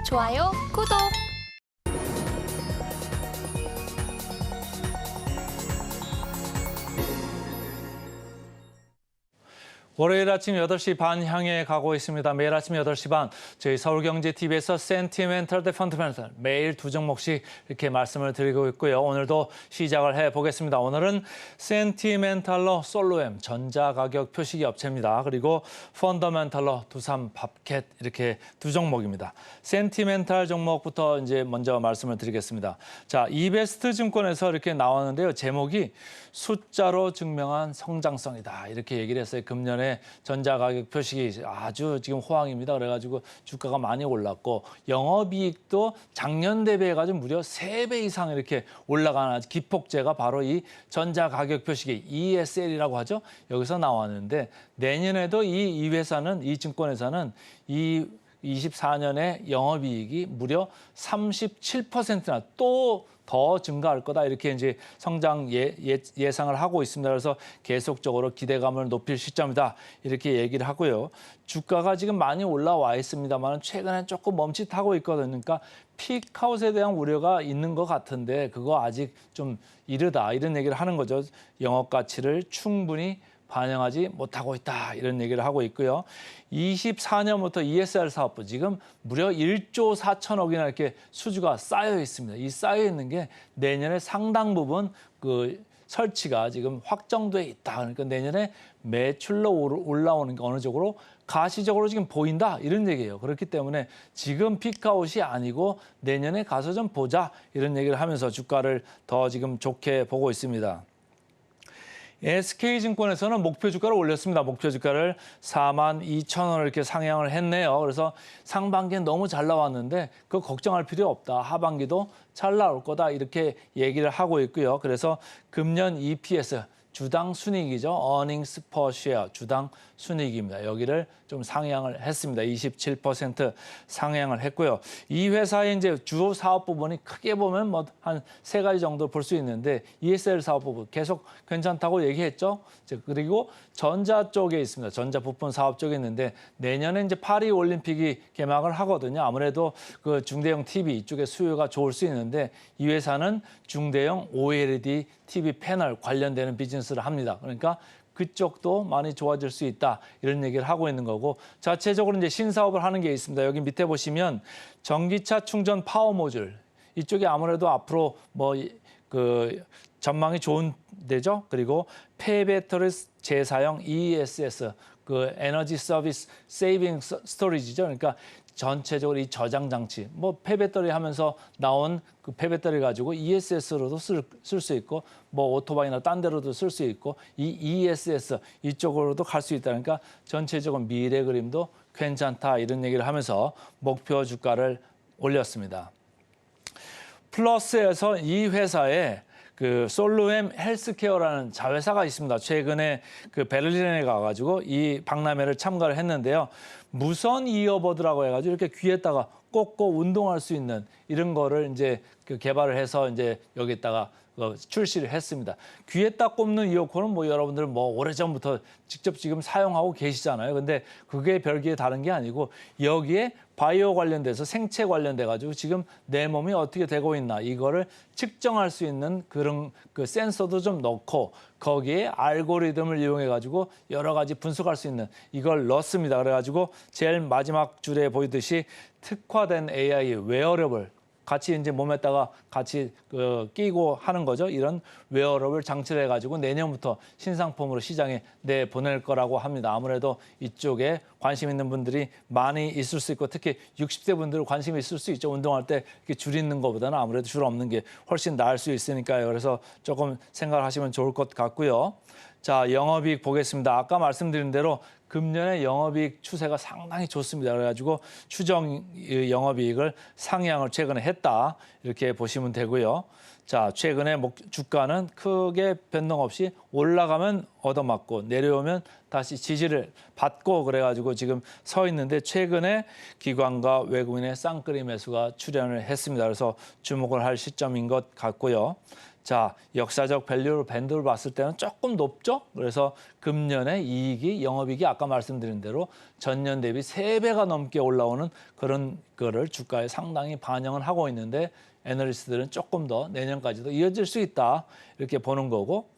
좋아요, 구독! 월요일 아침 8시 반 향해 가고 있습니다. 매일 아침 8시 반 저희 서울경제TV에서 센티멘털 대 펀더멘털 매일 두 종목씩 이렇게 말씀을 드리고 있고요. 오늘도 시작을 해보겠습니다. 오늘은 센티멘털로 솔로엠 전자가격 표시기 업체입니다. 그리고 펀더멘털로 두산 밥캣 이렇게 두 종목입니다. 센티멘털 종목부터 이제 먼저 말씀을 드리겠습니다. 자, 이베스트 증권에서 이렇게 나왔는데요. 제목이 숫자로 증명한 성장성이다 이렇게 얘기를 했어요. 금년에 전자가격 표식이 아주 지금 호황입니다. 그래가지고 주가가 많이 올랐고 영업이익도 작년 대비해가지고 무려 3배 이상 이렇게 올라가는 아주 기폭제가 바로 이 전자가격 표식이 ESL이라고 하죠. 여기서 나왔는데 내년에도 이 회사는 이 증권회사는 이 24년에 영업이익이 무려 37%나 또 더 증가할 거다 이렇게 이제 성장 예상을 하고 있습니다. 그래서 계속적으로 기대감을 높일 시점이다 이렇게 얘기를 하고요. 주가가 지금 많이 올라와 있습니다만 최근에 조금 멈칫하고 있거든요. 그러니까 픽아웃에 대한 우려가 있는 것 같은데 그거 아직 좀 이르다 이런 얘기를 하는 거죠. 영업 가치를 충분히 반영하지 못하고 있다 이런 얘기를 하고 있고요. 24년부터 ESR 사업부 지금 무려 1조 4천억이나 이렇게 수주가 쌓여 있습니다. 이 쌓여 있는 게 내년에 상당 부분 그 설치가 지금 확정돼 있다. 그러니까 내년에 매출로 올라오는 게 어느 쪽으로 가시적으로 지금 보인다 이런 얘기예요. 그렇기 때문에 지금 피크아웃이 아니고 내년에 가서 좀 보자 이런 얘기를 하면서 주가를 더 지금 좋게 보고 있습니다. SK증권에서는 목표 주가를 올렸습니다. 목표 주가를 42,000원을 이렇게 상향을 했네요. 그래서 상반기엔 너무 잘 나왔는데 그거 걱정할 필요 없다. 하반기도 잘 나올 거다 이렇게 얘기를 하고 있고요. 그래서 금년 EPS 주당 순이익이죠. earnings per share 주당 순이익입니다. 여기를 좀 상향을 했습니다. 27% 상향을 했고요. 이 회사의 이제 주요 사업 부분이 크게 보면 뭐 한 3가지 정도 볼 수 있는데 ESL 사업 부분 계속 괜찮다고 얘기했죠. 그리고 전자 쪽에 있습니다. 전자 부품 사업 쪽에 있는데 내년에 이제 파리 올림픽이 개막을 하거든요. 아무래도 그 중대형 TV 이쪽에 수요가 좋을 수 있는데 이 회사는 중대형 OLED TV 패널 관련되는 비즈니스를 합니다. 그러니까 그쪽도 많이 좋아질 수 있다 이런 얘기를 하고 있는 거고 자체적으로 이제 신사업을 하는 게 있습니다. 여기 밑에 보시면 전기차 충전 파워 모듈 이쪽이 아무래도 앞으로 뭐 그 전망이 좋은 데죠. 그리고 폐배터리 재사용 ESS 그 에너지 서비스 세이빙 스토리지죠. 그러니까 전체적으로 이 저장 장치, 뭐 폐배터리 하면서 나온 그 폐배터리 가지고 ESS로도 쓸 수 있고, 뭐 오토바이나 딴 데로도 쓸 수 있고, 이 ESS 이쪽으로도 갈 수 있다. 그러니까 전체적인 미래 그림도 괜찮다 이런 얘기를 하면서 목표 주가를 올렸습니다. 플러스에서 이 회사에 그 솔로엠 헬스케어라는 자회사가 있습니다. 최근에 그 베를린에 가가지고 이 박람회를 참가를 했는데요. 무선 이어버드라고 해가지고 이렇게 귀에다가 꽂고 운동할 수 있는 이런 거를 이제 그 개발을 해서 이제 여기다가 출시를 했습니다. 귀에다 꼽는 이어폰은 뭐 여러분들 뭐 오래전부터 직접 지금 사용하고 계시잖아요. 근데 그게 별개 다른 게 아니고 여기에 바이오 관련돼서 생체 관련돼 가지고 지금 내 몸이 어떻게 되고 있나 이거를 측정할 수 있는 그런 그 센서도 좀 넣고 거기에 알고리즘을 이용해 가지고 여러 가지 분석할 수 있는 이걸 넣습니다. 그래 가지고 제일 마지막 줄에 보이듯이 특화된 AI 웨어러블 같이 이제 몸에다가 같이 끼고 하는 거죠. 이런 웨어러블 장치를 해가지고 내년부터 신상품으로 시장에 내보낼 거라고 합니다. 아무래도 이쪽에 관심 있는 분들이 많이 있을 수 있고 특히 60대 분들 관심이 있을 수 있죠. 운동할 때 이렇게 줄 있는 것보다는 아무래도 줄 없는 게 훨씬 나을 수 있으니까요. 그래서 조금 생각하시면 좋을 것 같고요. 자, 영업이익 보겠습니다. 아까 말씀드린 대로 금년에 영업이익 추세가 상당히 좋습니다. 그래가지고 추정 영업이익을 상향을 최근에 했다. 이렇게 보시면 되고요. 자, 최근에 주가는 크게 변동 없이 올라가면 얻어맞고 내려오면 다시 지지를 받고 그래가지고 지금 서 있는데 최근에 기관과 외국인의 쌍끌이 매수가 출현을 했습니다. 그래서 주목을 할 시점인 것 같고요. 자, 역사적 밸류 밴드를 봤을 때는 조금 높죠. 그래서 금년에 이익이 영업이익이 아까 말씀드린 대로 전년 대비 3배가 넘게 올라오는 그런 거를 주가에 상당히 반영을 하고 있는데 애널리스트들은 조금 더 내년까지도 이어질 수 있다 이렇게 보는 거고.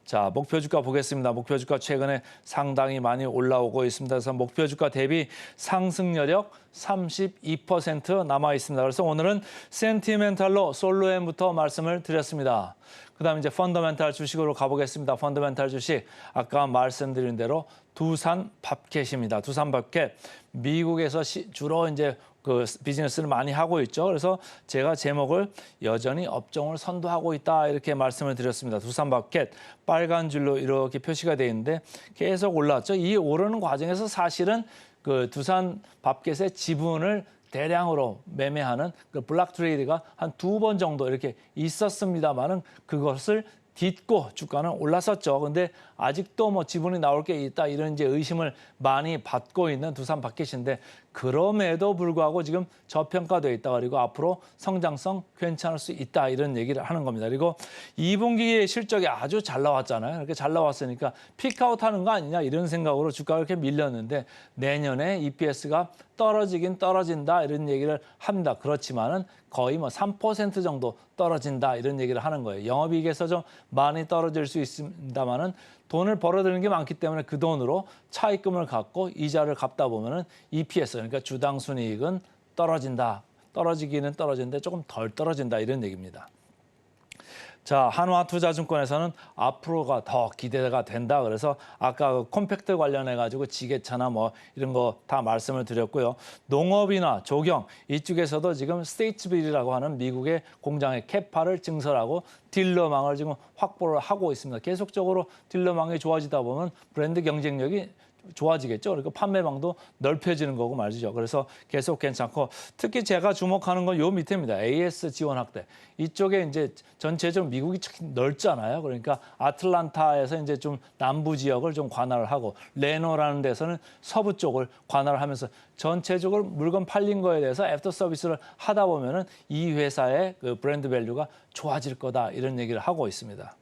자, 목표 주가 보겠습니다. 목표 주가 최근에 상당히 많이 올라오고 있습니다. 그래서 목표 주가 대비 상승 여력 32% 남아 있습니다. 그래서 오늘은 센티멘탈로 솔로엔부터 말씀을 드렸습니다. 그다음 이제 펀더멘탈 주식으로 가보겠습니다. 펀더멘탈 주식 아까 말씀드린 대로 두산 밥켓입니다. 두산 밥켓 미국에서 주로 이제 그 비즈니스를 많이 하고 있죠. 그래서 제가 제목을 여전히 업종을 선도하고 있다 이렇게 말씀을 드렸습니다. 두산 밥켓 빨간 줄로 이렇게 표시가 되어 있는데 계속 올랐죠. 이 오르는 과정에서 사실은 그 두산 밥켓의 지분을 대량으로 매매하는 그 블락 트레이드가 한 2번 정도 이렇게 있었습니다만은 그것을 딛고 주가는 올랐었죠. 근데 아직도 뭐 지분이 나올 게 있다 이런 이제 의심을 많이 받고 있는 두산 밥켓인데 그럼에도 불구하고 지금 저평가되어 있다. 그리고 앞으로 성장성 괜찮을 수 있다 이런 얘기를 하는 겁니다. 그리고 2분기의 실적이 아주 잘 나왔잖아요. 이렇게 잘 나왔으니까 피크아웃하는 거 아니냐 이런 생각으로 주가가 이렇게 밀렸는데 내년에 EPS가 떨어지긴 떨어진다 이런 얘기를 합니다. 그렇지만은 거의 뭐 3% 정도 떨어진다 이런 얘기를 하는 거예요. 영업이익에서 좀 많이 떨어질 수 있습니다만은 돈을 벌어들이는 게 많기 때문에 그 돈으로 차입금을 갖고 이자를 갚다 보면은 EPS 그러니까 주당 순이익은 떨어진다. 떨어지기는 떨어지는데 조금 덜 떨어진다 이런 얘기입니다. 자, 한화투자증권에서는 앞으로가 더 기대가 된다. 그래서 아까 그 컴팩트 관련해가지고 지게차나 뭐 이런 거 다 말씀을 드렸고요. 농업이나 조경 이쪽에서도 지금 스테이츠빌이라고 하는 미국의 공장의 캐파를 증설하고 딜러망을 지금 확보를 하고 있습니다. 계속적으로 딜러망이 좋아지다 보면 브랜드 경쟁력이 좋아지겠죠. 그러니까 판매망도 넓혀지는 거고 말이죠. 그래서 계속 괜찮고 특히 제가 주목하는 건 요 밑에입니다. AS 지원 확대. 이쪽에 이제 전체적으로 미국이 참 넓잖아요. 그러니까 아틀란타에서 이제 좀 남부 지역을 좀 관할을 하고 레노라는 데서는 서부 쪽을 관할을 하면서 전체적으로 물건 팔린 거에 대해서 애프터 서비스를 하다 보면은 이 회사의 그 브랜드 밸류가 좋아질 거다 이런 얘기를 하고 있습니다.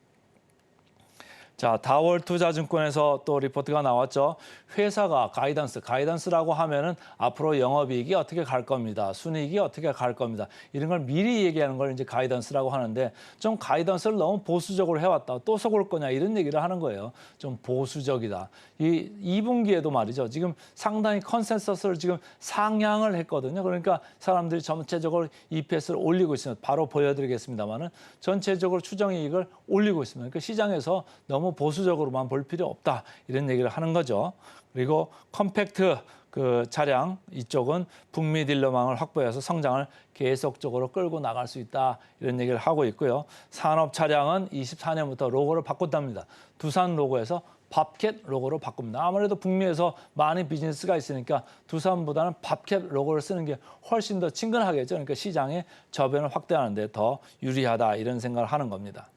자, 다월투자증권에서 또 리포트가 나왔죠. 회사가 가이던스라고 하면은 앞으로 영업이익이 어떻게 갈 겁니다. 순이익이 어떻게 갈 겁니다. 이런 걸 미리 얘기하는 걸 이제 가이던스라고 하는데 좀 가이던스를 너무 보수적으로 해왔다. 또 속을 거냐 이런 얘기를 하는 거예요. 좀 보수적이다. 이 2분기에도 말이죠. 지금 상당히 컨센서스를 지금 상향을 했거든요. 그러니까 사람들이 전체적으로 EPS를 올리고 있습니다. 바로 보여드리겠습니다만은 전체적으로 추정이익을 올리고 있습니다. 그러니까 시장에서 너무 보수적으로만 볼 필요 없다 이런 얘기를 하는 거죠. 그리고 컴팩트 그 차량 이쪽은 북미 딜러망을 확보해서 성장을 계속적으로 끌고 나갈 수 있다 이런 얘기를 하고 있고요. 산업 차량은 24년부터 로고를 바꾼답니다. 두산 로고에서 밥켓 로고로 바꿉니다. 아무래도 북미에서 많은 비즈니스가 있으니까 두산보다는 밥켓 로고를 쓰는 게 훨씬 더 친근하겠죠. 그러니까 시장의 저변을 확대하는 데 더 유리하다 이런 생각을 하는 겁니다.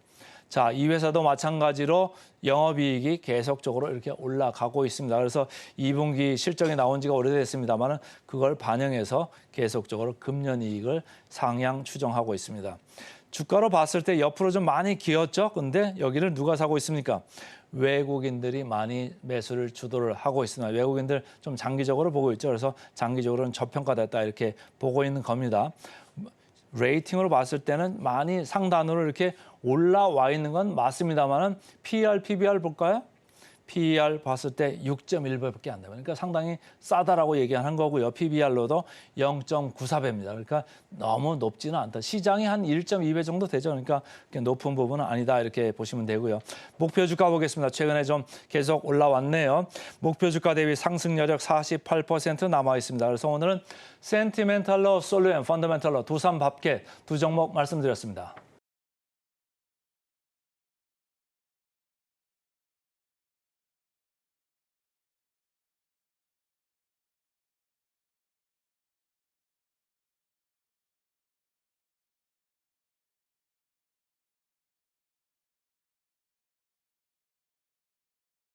자, 이 회사도 마찬가지로 영업이익이 계속적으로 이렇게 올라가고 있습니다. 그래서 2분기 실적이 나온 지가 오래됐습니다만 그걸 반영해서 계속적으로 금년 이익을 상향 추정하고 있습니다. 주가로 봤을 때 옆으로 좀 많이 기었죠. 근데 여기를 누가 사고 있습니까? 외국인들이 많이 매수를 주도를 하고 있습니다. 외국인들 좀 장기적으로 보고 있죠. 그래서 장기적으로는 저평가됐다 이렇게 보고 있는 겁니다. 레이팅으로 봤을 때는 많이 상단으로 이렇게 올라와 있는 건 맞습니다만은 PER, PBR 볼까요? PER 봤을 때 6.1배밖에 안 돼요. 그러니까 상당히 싸다라고 얘기하는 거고요. PBR로도 0.94배입니다. 그러니까 너무 높지는 않다. 시장이 한 1.2배 정도 되죠. 그러니까 높은 부분은 아니다 이렇게 보시면 되고요. 목표 주가 보겠습니다. 최근에 좀 계속 올라왔네요. 목표 주가 대비 상승 여력 48% 남아 있습니다. 그래서 오늘은 센티멘탈로 솔루엔, 펀더멘탈로 두산 밥켓 두 종목 말씀드렸습니다.